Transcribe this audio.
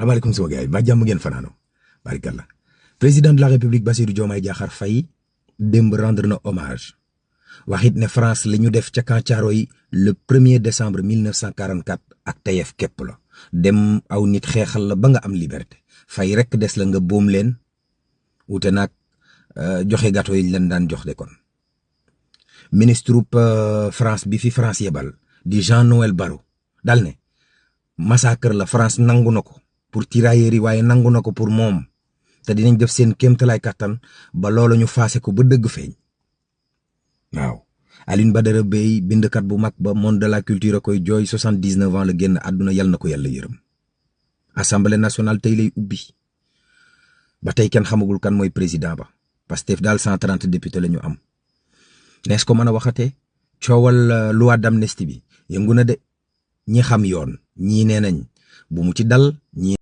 asalaamaaleykum sama gars yi ba jàmm ngeen fanaano barikalla président de la république Bassirou Diomaye Diakhar Faye démb rendre na hommage waxit ne France li ñu def ca Camp Thiaroye le 1er décembre 1944 ak tayef képp la dem aw nit xeexal la ba nga am liberté Faye rek des la nga boom leen wute nag joxe gâteau yi leen daan jox de kon ministre France bi fi France yebal di Jean-Noël Barrot dal ne massacre la France nangu na ko pour tirailleurs yi waaye nangu na ko pour moom te dinañ def seen kéemtalaay kàttan ba loolu ñu faase ko ba dëgg feeñ waaw Alioune Badara Bèye bindkat bu mag ba monde de la culture a koy jooy 79 ans la génn àdduna yal na ko yàlla yërëm assemblée nationale tey lay ubbi ba tey kenn xamagul kan mooy président ba Pastef daal 130 députés la ñu am nees ko mën a waxatee coowal loi d'amnistie bi yëngu na de ñi xam yoon ñii nee nañ bu mu ci dal ñi